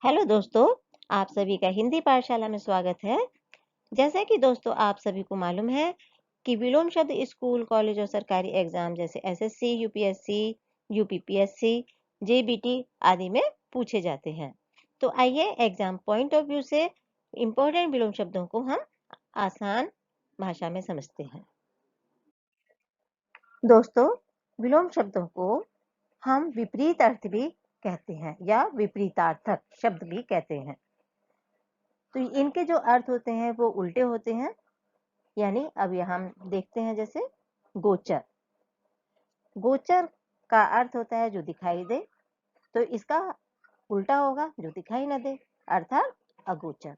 Hello दोस्तों, आप सभी का हिंदी पाठशाला में स्वागत है। जैसा कि दोस्तों आप सभी को मालूम है कि विलोम शब्द स्कूल, कॉलेज और सरकारी एग्जाम जैसे एसएससी, यूपीएससी, यूपीपीएससी, जेबीटी आदि में पूछे जाते हैं। तो आइए एग्जाम पॉइंट ऑफ व्यू से इम्पोर्टेंट विलोम शब्दों को हम आसान भाषा में समझते हैं। दोस्तों, विलोम शब्दों को हम विपरीत अर्थ भी कहते हैं या विपरीतार्थक शब्द भी कहते हैं। तो इनके जो अर्थ होते हैं वो उल्टे होते हैं। यानी अब यहाँ हम देखते हैं, जैसे गोचर। गोचर का अर्थ होता है जो दिखाई दे, तो इसका उल्टा होगा जो दिखाई न दे, अर्थात अगोचर।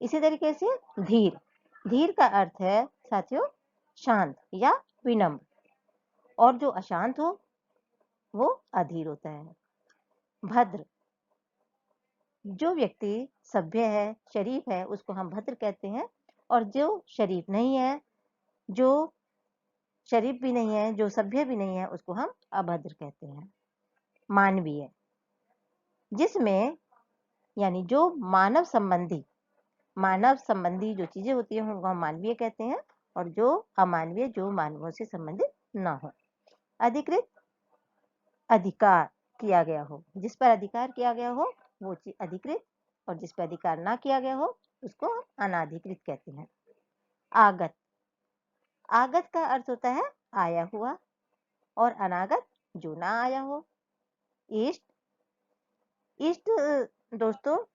इसी तरीके से धीर। धीर का अर्थ है साथियों शांत या विनम्र, और जो अशांत हो वो अधीर होता है। भद्र। जो व्यक्ति सभ्य है, शरीफ है, उसको हम भद्र कहते हैं, और जो शरीफ नहीं है, जो शरीफ भी नहीं है, जो सभ्य भी नहीं है, उसको हम अभद्र कहते हैं। मानवीय, जिसमें यानी जो मानव संबंधी जो चीजें होती हैं उनको हम मानवीय कहते हैं, और जो अमानवीय, जो मानवों से संबंधित ना हो। अधिकृत, अधिकार किया गया हो, जिस पर अधिकार किया गया हो वो चीज अधिकृत, और जिस पर अधिकार ना किया गया हो उसको हम अनाधिकृत कहते हैं। आगत। आगत का अर्थ होता है आया हुआ, और अनागत जो ना आया हो। इष्ट। इष्ट दोस्तों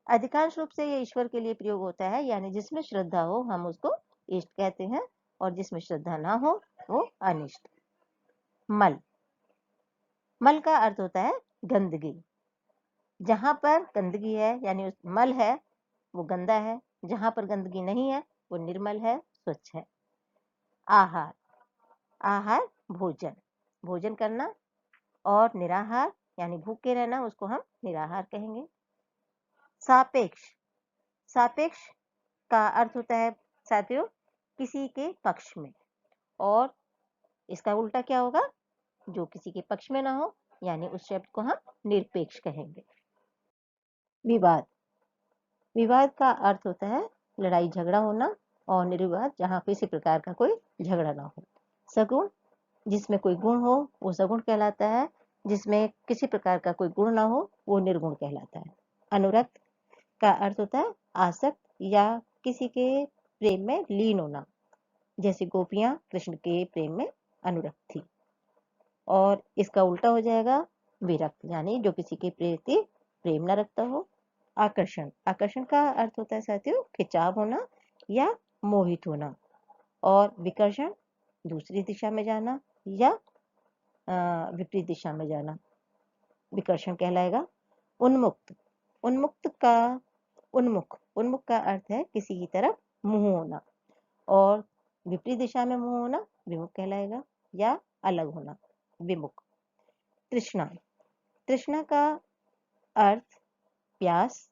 अधिकांश रूप से ये ईश्वर के लिए प्रयोग होता है, यानी जिसमें श्रद्धा हो हम उसको इष्ट कहते हैं, और जिसमें श्रद्धा ना हो वो अनिष्ट। मल। मल का अर्थ होता है गंदगी। जहां पर गंदगी है यानी उस मल है वो गंदा है, जहां पर गंदगी नहीं है वो निर्मल है, स्वच्छ है। आहार। आहार भोजन, भोजन करना, और निराहार यानी भूखे रहना उसको हम निराहार कहेंगे। सापेक्ष। सापेक्ष का अर्थ होता है साथियों किसी के पक्ष में, और इसका उल्टा क्या होगा, जो किसी के पक्ष में ना हो, यानी उस शब्द को हम निरपेक्ष कहेंगे। विवाद। विवाद का अर्थ होता है लड़ाई झगड़ा होना, और निर्विवाद जहां किसी प्रकार का कोई झगड़ा ना हो। सगुण, जिसमें कोई गुण हो वो सगुण कहलाता है, जिसमें किसी प्रकार का कोई गुण ना हो वो निर्गुण कहलाता है। अनुरक्त का अर्थ होता है आसक्त या किसी के प्रेम में लीन होना, जैसे गोपियां कृष्ण के प्रेम में अनुरक्त थी। और इसका उल्टा हो जाएगा विरक्त, यानी जो किसी के प्रति प्रेम न रखता हो। आकर्षण। आकर्षण का अर्थ होता है साथियों खिंचाव होना या मोहित होना, और विकर्षण दूसरी दिशा में जाना या विपरीत दिशा में जाना, विकर्षण कहलाएगा। उन्मुक्त। उन्मुख का अर्थ है किसी की तरफ मुंह होना, और विपरीत दिशा में मुंह होना विमुख कहलाएगा, या अलग होना, विमुख। तृष्णा। तृष्णा का अर्थ प्यास,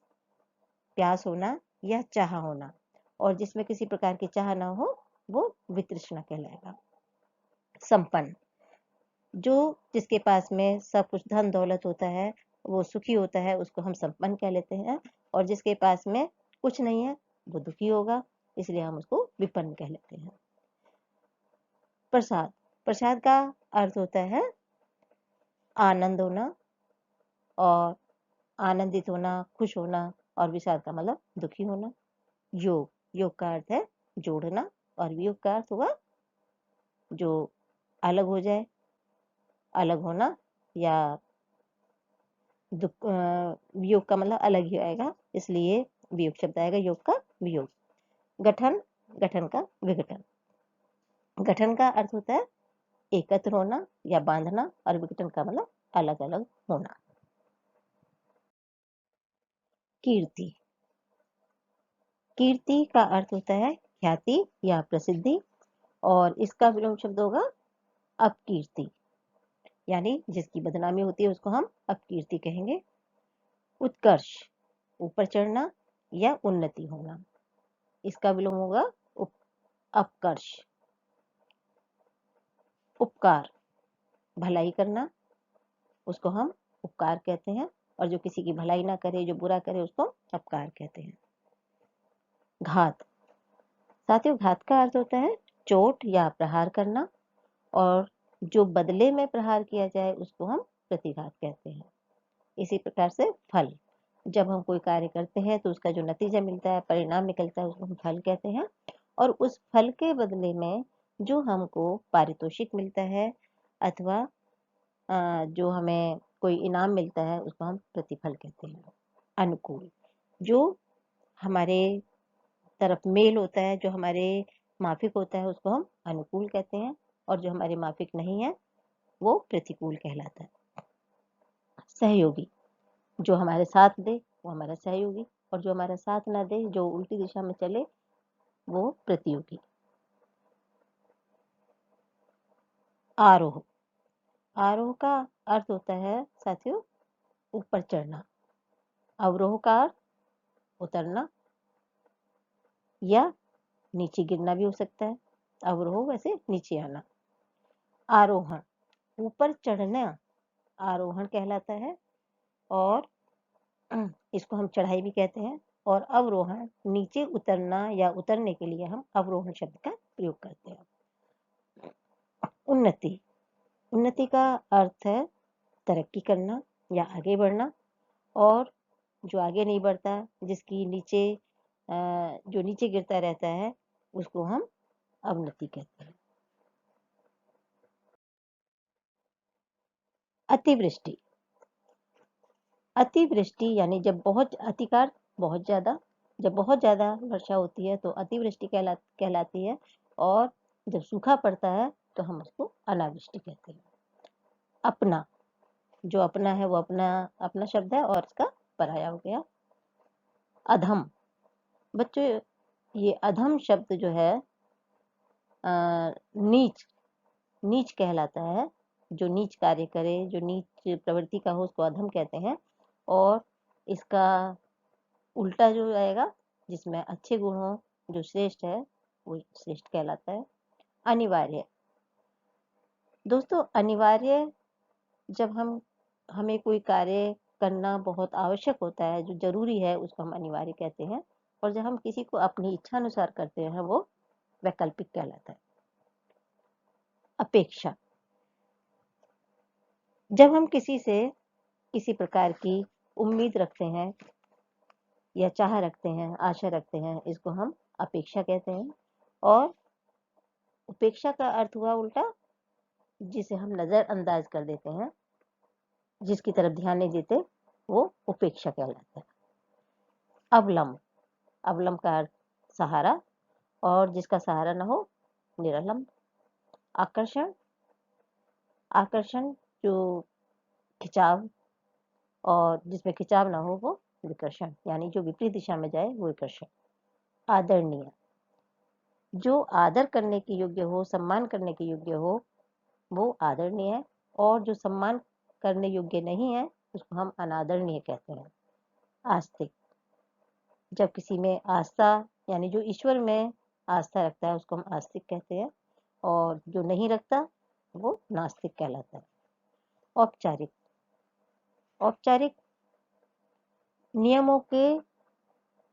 प्यास होना या चाह होना, और जिसमें किसी प्रकार की चाह ना हो वो वितृष्णा कहलाएगा। संपन्न। जो जिसके पास में सब कुछ धन दौलत होता है, वो सुखी होता है, उसको हम संपन्न कह लेते हैं, और जिसके पास में कुछ नहीं है वो दुखी होगा, इसलिए हम उसको विपन्न कह लेते हैं। प्रसाद। प्रसाद का अर्थ होता है आनंद होना, और आनंदित होना, खुश होना, और विषाद का मतलब दुखी होना। योग। योग का अर्थ है जोड़ना, और वियोग का अर्थ हुआ जो अलग हो जाए, अलग होना, या वियोग का मतलब अलग ही आएगा, इसलिए वियोग शब्द आएगा, योग का वियोग। गठन। गठन का विघटन। गठन का अर्थ होता है एकत्र होना या बांधना, और विघटन का मतलब अलग अलग होना। कीर्ति। कीर्ति का अर्थ होता है ख्याति या प्रसिद्धि, और इसका विलोम शब्द होगा अपकीर्ति, यानी जिसकी बदनामी होती है उसको हम अपकीर्ति कहेंगे। उत्कर्ष। ऊपर चढ़ना या उन्नति होना, इसका विलोम होगा अपकर्ष। उपकार। भलाई करना, उसको हम उपकार कहते हैं, और जो किसी की भलाई ना करे, जो बुरा करे, उसको अपकार कहते हैं। घात, साथियों, घात का अर्थ होता है चोट या प्रहार करना, और जो बदले में प्रहार किया जाए उसको हम प्रतिघात कहते हैं। इसी प्रकार से फल, जब हम कोई कार्य करते हैं तो उसका जो नतीजा मिलता है, परिणाम निकलता है, उसको हम फल कहते हैं। और उस फल के बदले में जो हमको पारितोषिक मिलता है अथवा जो हमें कोई इनाम मिलता है उसको हम प्रतिफल कहते हैं। अनुकूल, जो हमारे तरफ मेल होता है, जो हमारे माफिक होता है, उसको हम अनुकूल कहते हैं, और जो हमारे माफिक नहीं है वो प्रतिकूल कहलाता है। सहयोगी, जो हमारे साथ दे वो हमारा सहयोगी, और जो हमारा साथ ना दे, जो उल्टी दिशा में चले, वो प्रतियोगी। आरोह, आरोह का अर्थ होता है साथियों ऊपर चढ़ना। अवरोह का अर्थ उतरना या नीचे गिरना भी हो सकता है। अवरोह वैसे नीचे आना। आरोहण, ऊपर चढ़ना आरोहण कहलाता है, और इसको हम चढ़ाई भी कहते हैं। और अवरोहण, नीचे उतरना या उतरने के लिए हम अवरोहण शब्द का प्रयोग करते हैं। उन्नति, उन्नति का अर्थ है तरक्की करना या आगे बढ़ना, और जो आगे नहीं बढ़ता, जिसकी नीचे जो नीचे गिरता रहता है, उसको हम अवनति कहते हैं। अतिवृष्टि, अतिवृष्टि यानी जब बहुत अतिकार बहुत ज्यादा, जब बहुत ज्यादा वर्षा होती है तो अतिवृष्टि कहलाती है, और जब सूखा पड़ता है तो हम उसको अनावृष्टि कहते हैं। अपना, जो अपना है वो अपना अपना शब्द है और इसका पराया हो गया। अधम, बच्चों ये अधम शब्द जो है नीच, नीच कहलाता है। जो नीच कार्य करे, जो नीच प्रवृत्ति का हो, उसको अधम कहते हैं। और इसका उल्टा जो आएगा, जिसमें अच्छे गुण हो, जो श्रेष्ठ है, वो श्रेष्ठ कहलाता है। अनिवार्य, दोस्तों अनिवार्य, जब हमें कोई कार्य करना बहुत आवश्यक होता है, जो जरूरी है, उसको हम अनिवार्य कहते हैं। और जब हम किसी को अपनी इच्छा अनुसार करते हैं वो वैकल्पिक कहलाता है। अपेक्षा, जब हम किसी से किसी प्रकार की उम्मीद रखते हैं या चाह रखते हैं, आशा रखते हैं, इसको हम अपेक्षा कहते हैं। और उपेक्षा का अर्थ हुआ उल्टा, जिसे हम नजरअंदाज कर देते हैं, जिसकी तरफ ध्यान नहीं देते, वो उपेक्षा कहलाता है। अवलंब, अवलंब का अर्थ सहारा, और जिसका सहारा न हो निरलंब। आकर्षण, आकर्षण जो खिंचाव, और जिसमें खिंचाव ना हो वो विकर्षण, यानी जो विपरीत दिशा में जाए वो विकर्षण। आदरणीय, जो आदर करने के योग्य हो, सम्मान करने के योग्य हो, वो आदरणीय है, और जो सम्मान करने योग्य नहीं है उसको हम अनादरणीय कहते हैं। आस्तिक, जब किसी में आस्था, यानी जो ईश्वर में आस्था रखता है, उसको हम आस्तिक कहते हैं, और जो नहीं रखता वो नास्तिक कहलाता है। औपचारिक, औपचारिक नियमों के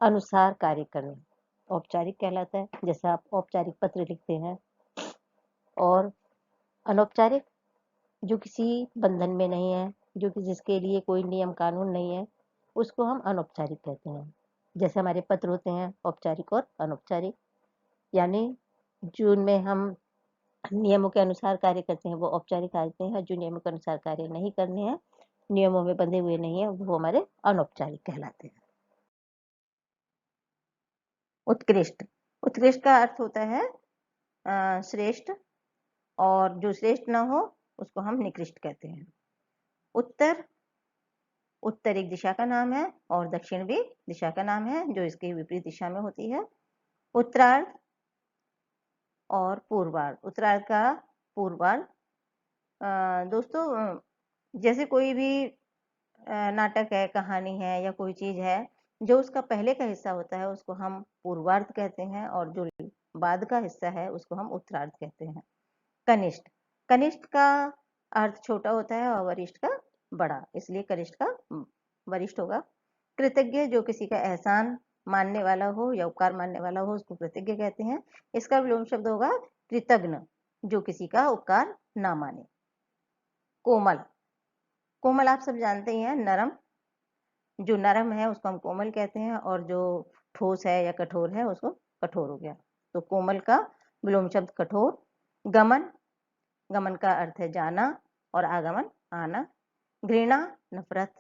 अनुसार कार्य करना औपचारिक कहलाता है। जैसे आप औपचारिक पत्र लिखते हैं। और अनौपचारिक, जो किसी बंधन में नहीं है, जो कि जिसके लिए कोई नियम कानून नहीं है, उसको हम अनौपचारिक कहते हैं। जैसे हमारे पत्र होते हैं औपचारिक और अनौपचारिक, यानी जिनमें हम नियमों के अनुसार कार्य करते हैं वो औपचारिक आते हैं, जो नियमों के अनुसार कार्य नहीं करने हैं, नियमों में बंधे हुए नहीं है, वो हमारे अनौपचारिक कहलाते हैं। उत्कृष्ट, उत्कृष्ट का अर्थ होता है श्रेष्ठ, और जो श्रेष्ठ ना हो उसको हम निकृष्ट कहते हैं। उत्तर, उत्तर एक दिशा का नाम है, और दक्षिण भी दिशा का नाम है जो इसके विपरीत दिशा में होती है। उत्तरार्ध और पूर्वार्ध, उत्तरार्ध का पूर्वार्ध, दोस्तों जैसे कोई भी नाटक है, कहानी है, या कोई चीज है, जो उसका पहले का हिस्सा होता है उसको हम पूर्वार्ध कहते हैं, और जो बाद का हिस्सा है उसको हम उत्तरार्ध कहते हैं। कनिष्ठ, कनिष्ठ का अर्थ छोटा होता है और वरिष्ठ का बड़ा, इसलिए कनिष्ठ का वरिष्ठ होगा। कृतज्ञ, जो किसी का एहसान मानने वाला हो या उपकार मानने वाला हो, उसको कृतज्ञ कहते हैं। इसका विलोम शब्द होगा कृतघ्न, जो किसी का उपकार ना माने। कोमल, कोमल आप सब जानते ही हैं, नरम। जो नरम है उसको हम कोमल कहते हैं, और जो ठोस है या कठोर है उसको कठोर हो गया। तो कोमल का विलोम शब्द कठोर। गमन, गमन का अर्थ है जाना और आगमन आना। घृणा, नफरत,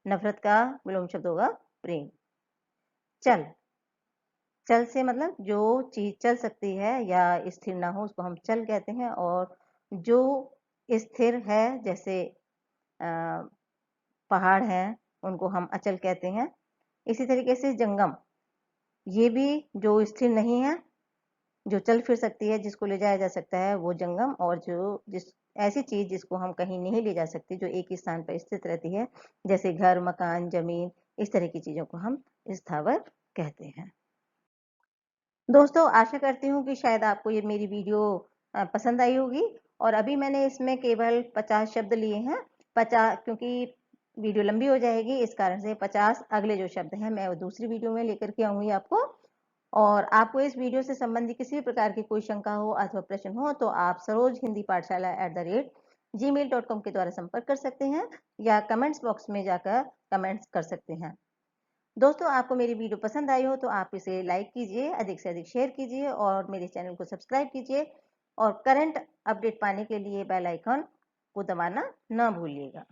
नफरत का विलोम शब्द होगा प्रेम। चल, चल से मतलब जो चीज चल सकती है या स्थिर ना हो उसको हम चल कहते हैं, और जो स्थिर है जैसे पहाड़ हैं उनको हम अचल कहते हैं। इसी तरीके से जंगम, ये भी जो स्थिर नहीं है, जो चल फिर सकती है, जिसको ले जाया जा सकता है वो जंगम, और जिस ऐसी चीज जिसको हम कहीं नहीं ले जा सकते, जो एक ही स्थान पर स्थित रहती है, जैसे घर, मकान, जमीन, इस तरह की चीजों को हम स्थावर कहते हैं। दोस्तों, आशा करती हूँ कि शायद आपको ये मेरी वीडियो पसंद आई होगी। और अभी मैंने इसमें केवल 50 शब्द लिए हैं। 50, क्योंकि वीडियो लंबी हो जाएगी, इस कारण से 50 अगले जो शब्द हैं मैं वो दूसरी वीडियो में लेकर के आऊंगी आपको। और आपको इस वीडियो से संबंधित किसी भी प्रकार की कोई शंका हो अथवा प्रश्न हो तो आप सरोज हिंदी पाठशाला @gmail.com के द्वारा संपर्क कर सकते हैं, या कमेंट्स बॉक्स में जाकर कमेंट्स कर सकते हैं। दोस्तों, आपको मेरी वीडियो पसंद आई हो तो आप इसे लाइक कीजिए, अधिक से अधिक शेयर कीजिए, और मेरे चैनल को सब्सक्राइब कीजिए, और करंट अपडेट पाने के लिए बेल आइकन को दबाना ना भूलिएगा।